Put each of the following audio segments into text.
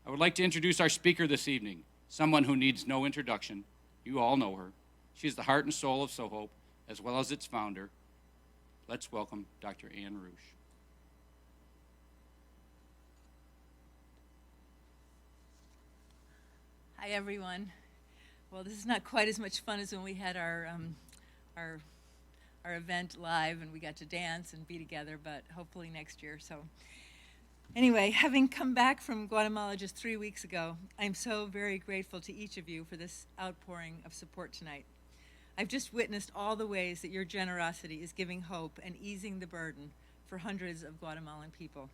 I would like to introduce our speaker this evening, someone who needs no introduction. You all know her. She is the heart and soul of SewHope, as well as its founder. Let's welcome Dr. Ann Ruch. Hi, everyone. Well, this is not quite as much fun as when we had our event live and we got to dance and be together, but hopefully next year. So anyway, having come back from Guatemala just 3 weeks ago, I'm so very grateful to each of you for this outpouring of support tonight. I've just witnessed all the ways that your generosity is giving hope and easing the burden for hundreds of Guatemalan people.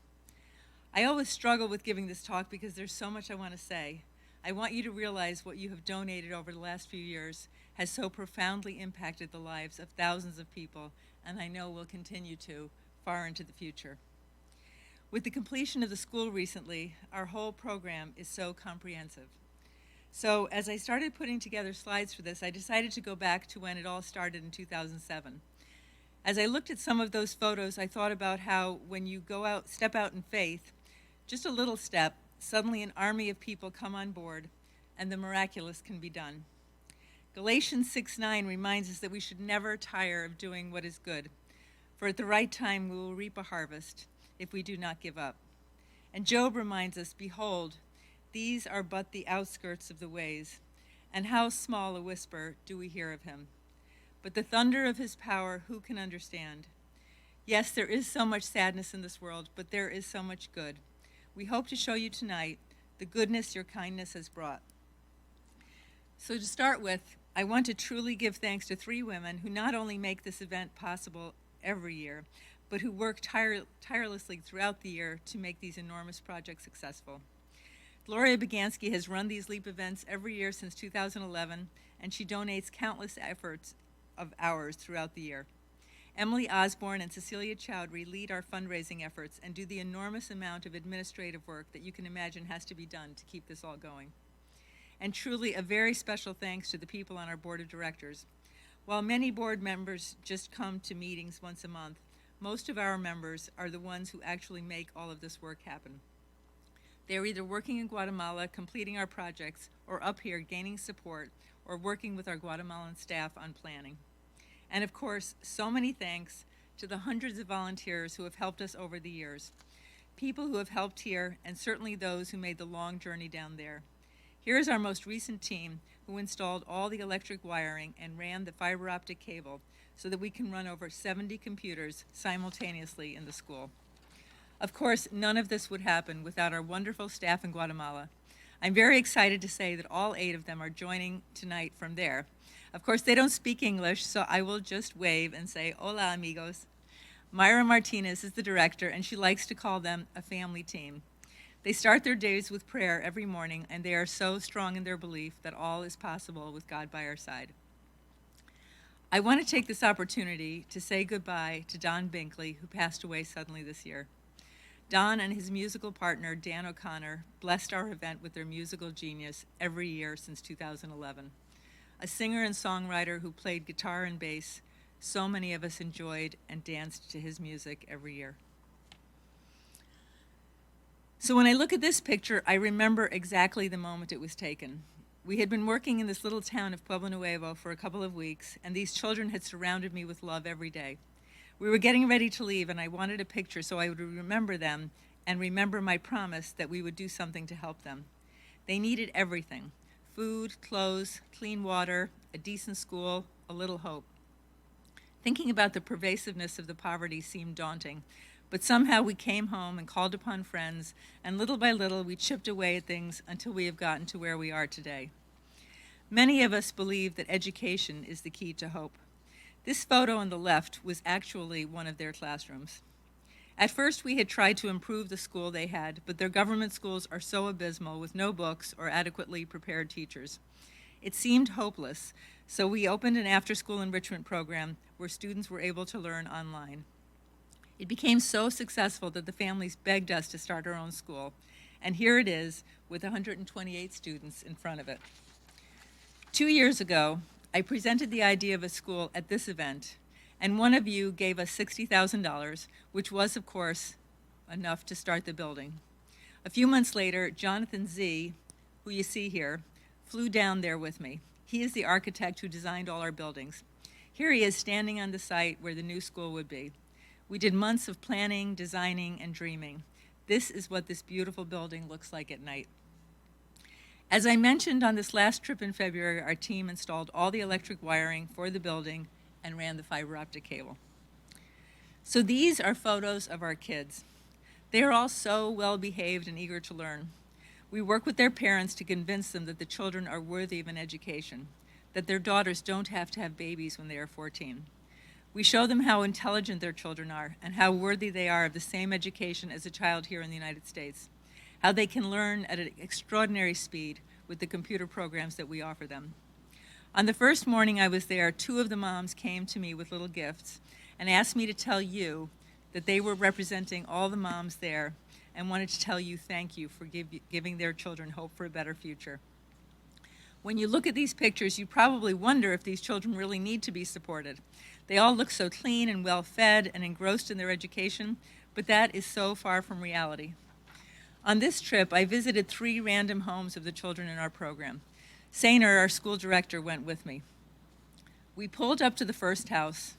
I always struggle with giving this talk because there's so much I want to say. I want you to realize what you have donated over the last few years has so profoundly impacted the lives of thousands of people, and I know will continue to far into the future. With the completion of the school recently, our whole program is so comprehensive. So as I started putting together slides for this, I decided to go back to when it all started in 2007. As I looked at some of those photos, I thought about how when you step out in faith, just a little step, suddenly an army of people come on board, and the miraculous can be done. Galatians 6:9 reminds us that we should never tire of doing what is good, for at the right time we will reap a harvest if we do not give up. And Job reminds us, behold, these are but the outskirts of the ways, and how small a whisper do we hear of him. But the thunder of his power, who can understand? Yes, there is so much sadness in this world, but there is so much good. We hope to show you tonight the goodness your kindness has brought. So to start with, I want to truly give thanks to 3 women who not only make this event possible every year, but who work tirelessly throughout the year to make these enormous projects successful. Gloria Bagansky has run these LEAP events every year since 2011, and she donates countless efforts of hours throughout the year. Emily Osborne and Cecilia Chowdhury lead our fundraising efforts and do the enormous amount of administrative work that you can imagine has to be done to keep this all going. And truly a very special thanks to the people on our board of directors. While many board members just come to meetings once a month, most of our members are the ones who actually make all of this work happen. They are either working in Guatemala, completing our projects, or up here gaining support, or working with our Guatemalan staff on planning. And of course, so many thanks to the hundreds of volunteers who have helped us over the years. People who have helped here, and certainly those who made the long journey down there. Here is our most recent team who installed all the electric wiring and ran the fiber optic cable so that we can run over 70 computers simultaneously in the school. Of course, none of this would happen without our wonderful staff in Guatemala. I'm very excited to say that all 8 of them are joining tonight from there. Of course, they don't speak English, so I will just wave and say, hola, amigos. Myra Martinez is the director, and she likes to call them a family team. They start their days with prayer every morning, and they are so strong in their belief that all is possible with God by our side. I want to take this opportunity to say goodbye to Don Binkley, who passed away suddenly this year. Don and his musical partner, Dan O'Connor, blessed our event with their musical genius every year since 2011. A singer and songwriter who played guitar and bass, so many of us enjoyed and danced to his music every year. So when I look at this picture, I remember exactly the moment it was taken. We had been working in this little town of Pueblo Nuevo for a couple of weeks, and these children had surrounded me with love every day. We were getting ready to leave, and I wanted a picture so I would remember them and remember my promise that we would do something to help them. They needed everything: food, clothes, clean water, a decent school, a little hope. Thinking about the pervasiveness of the poverty seemed daunting, but somehow we came home and called upon friends, and little by little we chipped away at things until we have gotten to where we are today. Many of us believe that education is the key to hope. This photo on the left was actually one of their classrooms. At first, we had tried to improve the school they had, but their government schools are so abysmal with no books or adequately prepared teachers. It seemed hopeless, so we opened an after-school enrichment program where students were able to learn online. It became so successful that the families begged us to start our own school, and here it is with 128 students in front of it. 2 years ago, I presented the idea of a school at this event, and one of you gave us $60,000, which was, of course, enough to start the building. A few months later, Jonathan Z., who you see here, flew down there with me. He is the architect who designed all our buildings. Here he is standing on the site where the new school would be. We did months of planning, designing, and dreaming. This is what this beautiful building looks like at night. As I mentioned on this last trip in February, our team installed all the electric wiring for the building and ran the fiber optic cable. So these are photos of our kids. They are all so well behaved and eager to learn. We work with their parents to convince them that the children are worthy of an education, that their daughters don't have to have babies when they are 14. We show them how intelligent their children are and how worthy they are of the same education as a child here in the United States, how they can learn at an extraordinary speed with the computer programs that we offer them. On the first morning I was there, 2 of the moms came to me with little gifts and asked me to tell you that they were representing all the moms there and wanted to tell you thank you for giving their children hope for a better future. When you look at these pictures, you probably wonder if these children really need to be supported. They all look so clean and well-fed and engrossed in their education, but that is so far from reality. On this trip, I visited 3 random homes of the children in our program. Sainer, our school director, went with me. We pulled up to the first house.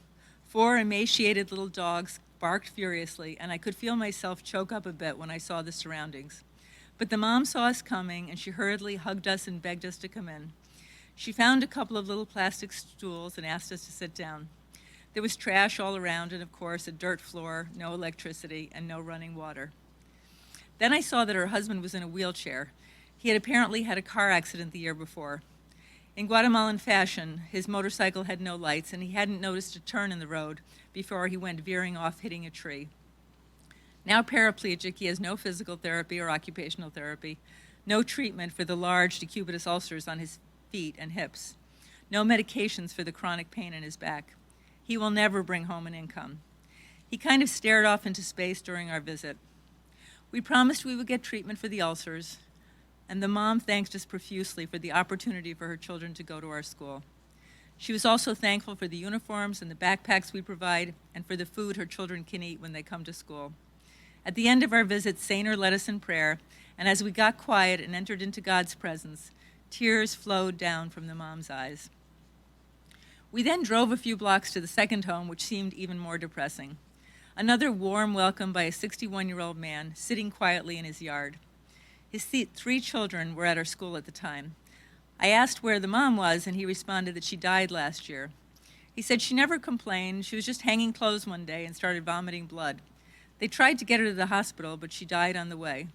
4 emaciated little dogs barked furiously, and I could feel myself choke up a bit when I saw the surroundings. But the mom saw us coming, and she hurriedly hugged us and begged us to come in. She found a couple of little plastic stools and asked us to sit down. There was trash all around and, of course, a dirt floor, no electricity, and no running water. Then I saw that her husband was in a wheelchair. He had apparently had a car accident the year before. In Guatemalan fashion, his motorcycle had no lights, and he hadn't noticed a turn in the road before he went veering off, hitting a tree. Now paraplegic, he has no physical therapy or occupational therapy, no treatment for the large decubitus ulcers on his feet and hips, no medications for the chronic pain in his back. He will never bring home an income. He kind of stared off into space during our visit. We promised we would get treatment for the ulcers, and the mom thanked us profusely for the opportunity for her children to go to our school. She was also thankful for the uniforms and the backpacks we provide and for the food her children can eat when they come to school. At the end of our visit, Sainer led us in prayer, and as we got quiet and entered into God's presence, tears flowed down from the mom's eyes. We then drove a few blocks to the second home, which seemed even more depressing. Another warm welcome by a 61-year-old man sitting quietly in his yard. His 3 children were at our school at the time. I asked where the mom was, and he responded that she died last year. He said she never complained. She was just hanging clothes one day and started vomiting blood. They tried to get her to the hospital, but she died on the way.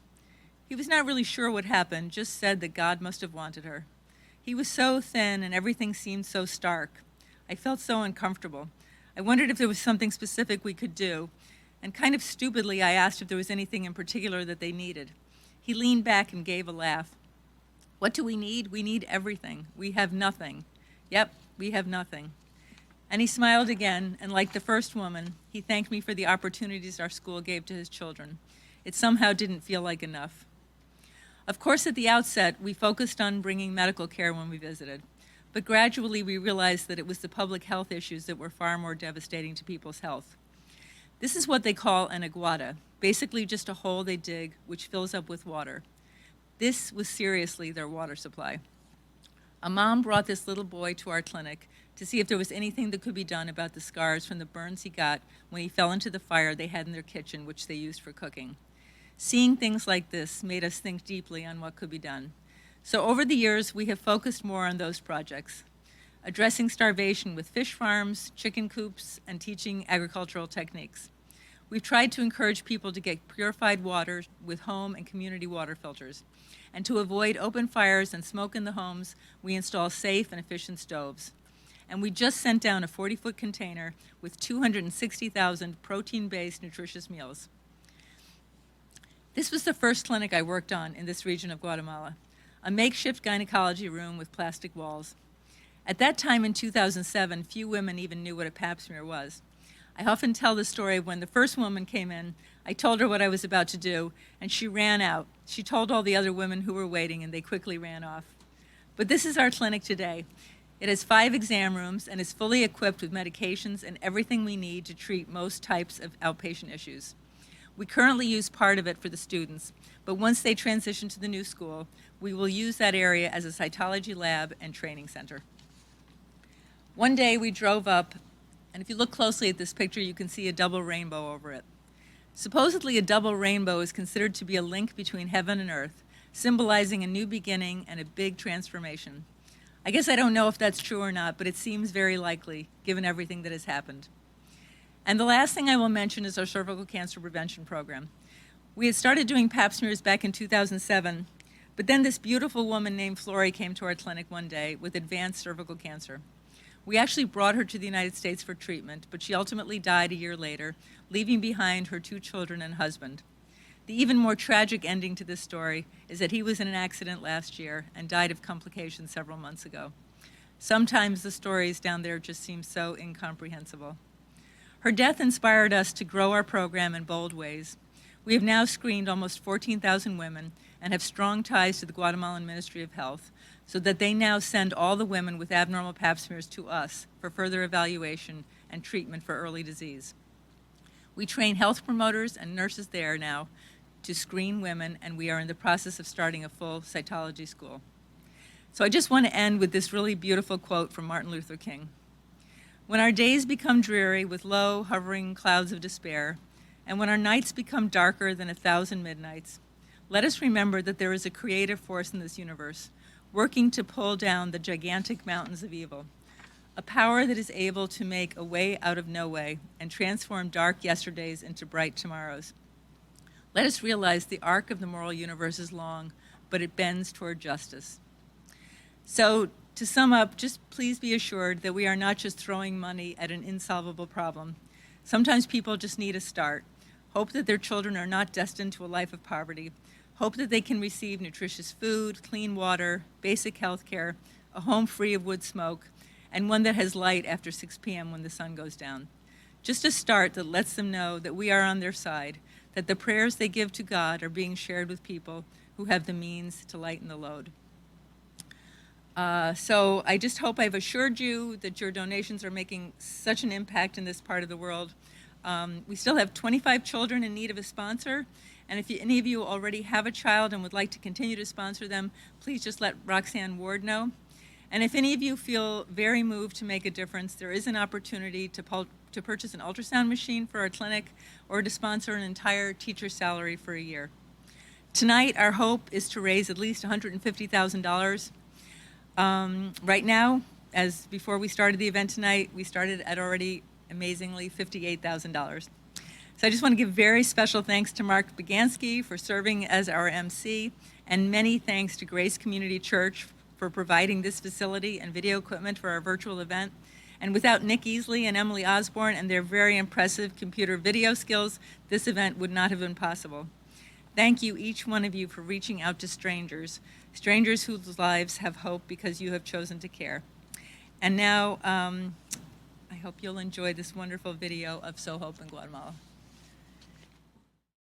He was not really sure what happened, just said that God must have wanted her. He was so thin, and everything seemed so stark. I felt so uncomfortable. I wondered if there was something specific we could do, and kind of stupidly, I asked if there was anything in particular that they needed. He leaned back and gave a laugh. What do we need? We need everything. We have nothing. Yep, we have nothing. And he smiled again, and like the first woman, he thanked me for the opportunities our school gave to his children. It somehow didn't feel like enough. Of course, at the outset, we focused on bringing medical care when we visited, but gradually we realized that it was the public health issues that were far more devastating to people's health. This is what they call an aguada, basically just a hole they dig which fills up with water. This was seriously their water supply. A mom brought this little boy to our clinic to see if there was anything that could be done about the scars from the burns he got when he fell into the fire they had in their kitchen, which they used for cooking. Seeing things like this made us think deeply on what could be done. So over the years, we have focused more on those projects, addressing starvation with fish farms, chicken coops, and teaching agricultural techniques. We've tried to encourage people to get purified water with home and community water filters. And to avoid open fires and smoke in the homes, we install safe and efficient stoves. And we just sent down a 40-foot container with 260,000 protein-based nutritious meals. This was the first clinic I worked on in this region of Guatemala, a makeshift gynecology room with plastic walls. At that time in 2007, few women even knew what a pap smear was. I often tell the story of when the first woman came in, I told her what I was about to do, and she ran out. She told all the other women who were waiting, and they quickly ran off. But this is our clinic today. It has 5 exam rooms and is fully equipped with medications and everything we need to treat most types of outpatient issues. We currently use part of it for the students, but once they transition to the new school, we will use that area as a cytology lab and training center. One day we drove up, and if you look closely at this picture, you can see a double rainbow over it. Supposedly, a double rainbow is considered to be a link between heaven and earth, symbolizing a new beginning and a big transformation. I guess I don't know if that's true or not, but it seems very likely, given everything that has happened. And the last thing I will mention is our cervical cancer prevention program. We had started doing pap smears back in 2007, but then this beautiful woman named Flory came to our clinic one day with advanced cervical cancer. We actually brought her to the United States for treatment, but she ultimately died a year later, leaving behind her 2 children and husband. The even more tragic ending to this story is that he was in an accident last year and died of complications several months ago. Sometimes the stories down there just seem so incomprehensible. Her death inspired us to grow our program in bold ways. We have now screened almost 14,000 women and have strong ties to the Guatemalan Ministry of Health, so that they now send all the women with abnormal pap smears to us for further evaluation and treatment for early disease. We train health promoters and nurses there now to screen women, and we are in the process of starting a full cytology school. So I just want to end with this really beautiful quote from Martin Luther King. When our days become dreary with low, hovering clouds of despair, and when our nights become darker than 1,000 midnights, let us remember that there is a creative force in this universe, working to pull down the gigantic mountains of evil, a power that is able to make a way out of no way and transform dark yesterdays into bright tomorrows. Let us realize the arc of the moral universe is long, but it bends toward justice. So, to sum up, just please be assured that we are not just throwing money at an insolvable problem. Sometimes people just need a start. Hope that their children are not destined to a life of poverty. Hope that they can receive nutritious food, clean water, basic health care, a home free of wood smoke, and one that has light after 6 p.m. when the sun goes down. Just a start that lets them know that we are on their side, that the prayers they give to God are being shared with people who have the means to lighten the load. So I just hope I've assured you that your donations are making such an impact in this part of the world. We still have 25 children in need of a sponsor, and if any of you already have a child and would like to continue to sponsor them, please just let Roxanne Ward know. And if any of you feel very moved to make a difference, there is an opportunity to purchase an ultrasound machine for our clinic or to sponsor an entire teacher's salary for a year. Tonight, our hope is to raise at least $150,000. Right now, as before we started the event tonight, we started at already amazingly $58,000. So I just want to give very special thanks to Mark Bagansky for serving as our MC, and many thanks to Grace Community Church for providing this facility and video equipment for our virtual event. And without Nick Easley and Emily Osborne and their very impressive computer video skills, this event would not have been possible. Thank you, each one of you, for reaching out to strangers, strangers whose lives have hope because you have chosen to care. And now, I hope you'll enjoy this wonderful video of SewHope in Guatemala.